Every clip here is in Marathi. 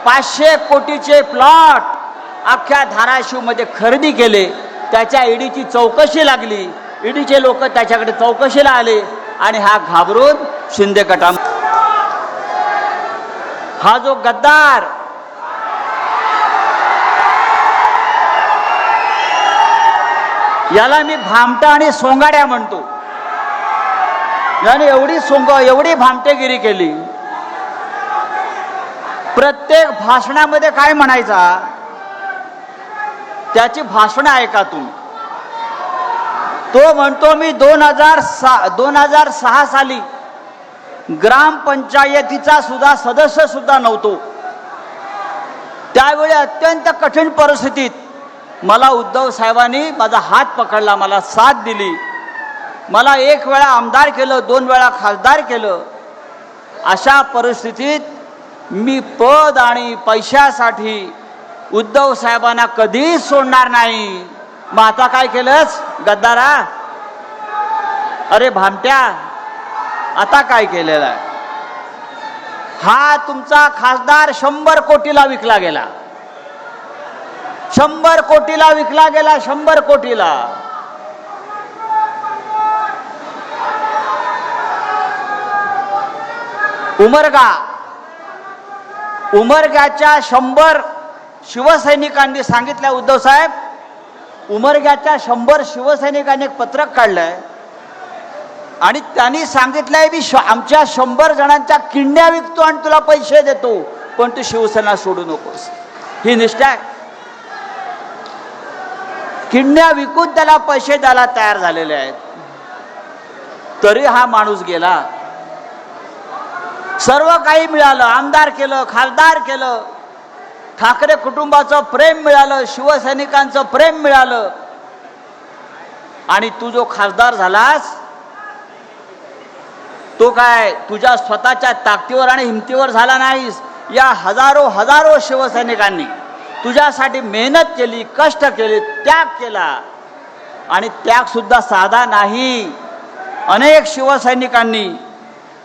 500 कोटीचे प्लॉट अख्ख्या धाराशिवमध्ये खरेदी केले. त्याच्या ईडीची चौकशी लागली. ईडीचे लोक त्याच्याकडे चौकशीला आले आणि हा घाबरून शिंदे गटा, हा जो गद्दार, याला मी भामटा आणि सोंगाड्या म्हणतो. याने एवढी भामटेगिरी केली. प्रत्येक भाषणामध्ये काय म्हणायचा, त्याची भाषणं ऐका तुम्ही. तो म्हणतो मी 2006 साली ग्रामपंचायतीचा सुद्धा सदस्य सुद्धा नव्हतो. त्यावेळी अत्यंत कठीण परिस्थितीत मला उद्धव साहेबांनी माझा हात पकडला, मला साथ दिली. मला 1 वेळा आमदार केलं, 2 वेळा खासदार केलं. अशा परिस्थितीत मी पद आणि पैशासाठी उद्धव साहेबांना कधीच सोडणार नाही. मग आता काय केलंस गद्दारा, अरे भामट्या, आता काय केलेलं आहे? हा तुमचा खासदार 100 कोटीला विकला गेला. 100 कोटीला विकला गेला. 100 कोटीला. उमरग्याच्या 100 शिवसैनिकांनी सांगितलं, उद्धव साहेब, उमरग्याच्या 100 शिवसैनिकांनी एक पत्रक काढलंय आणि त्यांनी सांगितलंय मी आमच्या 100 जणांच्या किंड्या विकतो आणि तुला पैसे देतो, पण तू शिवसेना सोडू नकोस. ही निष्ठा आहे. किंड्या विकून त्याला पैसे द्यायला तयार झालेले आहेत. तरी हा माणूस गेला. सर्व काही मिळालं, आमदार केलं, खासदार केलं, ठाकरे कुटुंबाचं प्रेम मिळालं, शिवसैनिकांचं प्रेम मिळालं. आणि तू जो खासदार झालास तो काय तुझ्या स्वतःच्या ताकदीवर आणि हिमतीवर झाला नाहीस. या हजारो शिवसैनिकांनी तुझ्यासाठी मेहनत केली, कष्ट केले, त्याग केला. आणि त्याग सुद्धा साधा नाही.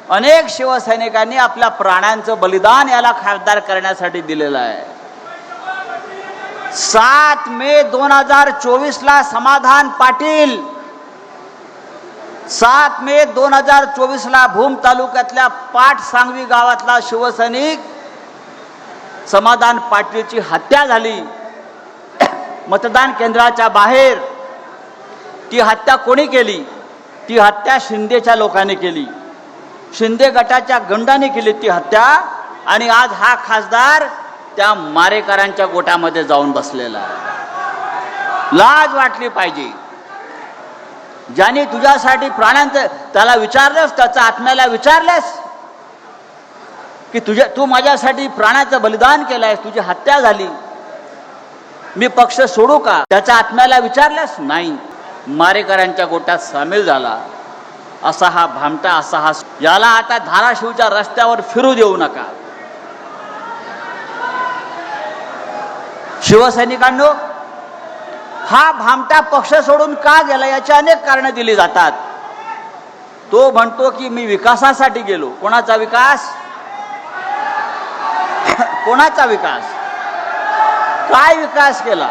अनेक शिवसैनिकांनी आपल्या प्राणांचं बलिदान याला खासदार करण्यासाठी दिलेलं आहे. 7 मे 2024 ला समाधान पाटील, 7 मे 2024 ला भूम तालुक्यातल्या पाटसांगवी गावातला शिवसैनिक समाधान पाटीलची हत्या झाली. मतदान केंद्राच्या बाहेर. ती हत्या कोणी केली? ती हत्या शिंदेच्या लोकांनी केली. शिंदे गटाच्या गंडाने केली ती हत्या. आणि आज हा खासदार त्या मारेकरांच्या गोटामध्ये जाऊन बसलेला आहे. लाज वाटली पाहिजे. ज्याने तुझ्यासाठी प्राणांचं, त्याला विचारलंस, त्याच्या आत्म्याला विचारलंस की तू माझ्यासाठी प्राणाचं बलिदान केलंयस, तुझी हत्या झाली, मी पक्ष सोडू का? त्याच्या आत्म्याला विचारलंस? नाही. मारेकरांच्या गोटात सामील झाला. असा हा भामटा, असा हा, याला आता धाराशिवच्या रस्त्यावर फिरू देऊ नका. शिवसैनिकांनो, हा भामटा पक्ष सोडून का गेला याची अनेक कारणं दिली जातात. तो म्हणतो की मी विकासासाठी गेलो. कोणाचा विकास? कोणाचा विकास? काय विकास केला?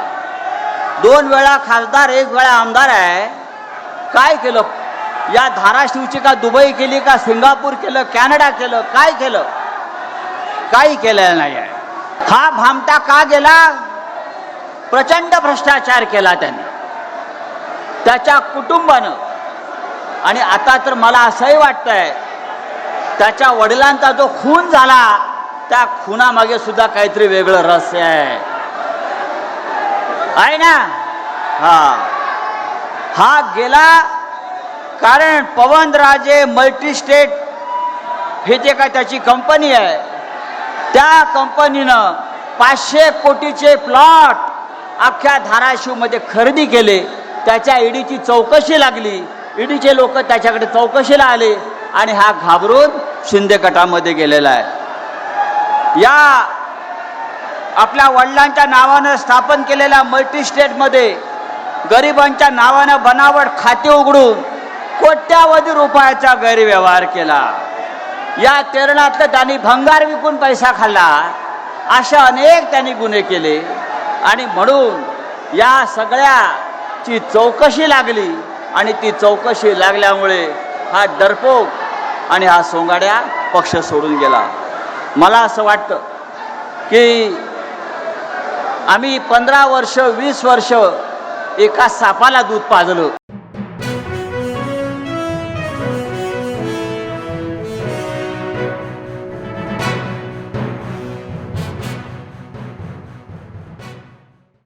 2 वेळा खासदार, 1 वेळा आमदार आहे. काय केलं? या धाराशिवची का दुबई केली, का सिंगापूर केलं, कॅनडा केलं? काय केलं? काही केलेलं नाही आहे. हा भामटा का गेला? प्रचंड भ्रष्टाचार केला त्याने, त्याच्या कुटुंबानं. आणि आता तर मला असंही वाटतंय त्याच्या वडिलांचा जो खून झाला, त्या खुनामागे सुद्धा काहीतरी वेगळं रहस्य आहे ना. हा गेला कारण पवनराजे मल्टीस्टेट हे जे काय त्याची कंपनी आहे, त्या कंपनीनं 500 कोटीचे प्लॉट अख्ख्या धाराशिवमध्ये खरेदी केले. त्याच्या ईडीची चौकशी लागली. ईडीचे लोक त्याच्याकडे चौकशीला आले आणि हा घाबरून शिंदे गटामध्ये गेलेला आहे. या आपल्या वडिलांच्या नावानं स्थापन केलेल्या मल्टीस्टेटमध्ये गरिबांच्या नावानं बनावट खाते उघडून कोट्यावधी रुपयाचा गैरव्यवहार केला. या तेरणातलं त्यांनी भंगार विकून पैसा खाल्ला. अशा अनेक त्यांनी गुन्हे केले आणि म्हणून या सगळ्याची चौकशी लागली आणि ती चौकशी लागल्यामुळे हा डरपोक आणि हा सोंगाड्या पक्ष सोडून गेला. मला असं वाटतं की आम्ही 15 वर्ष 20 वर्ष एका सापाला दूध पाजलं.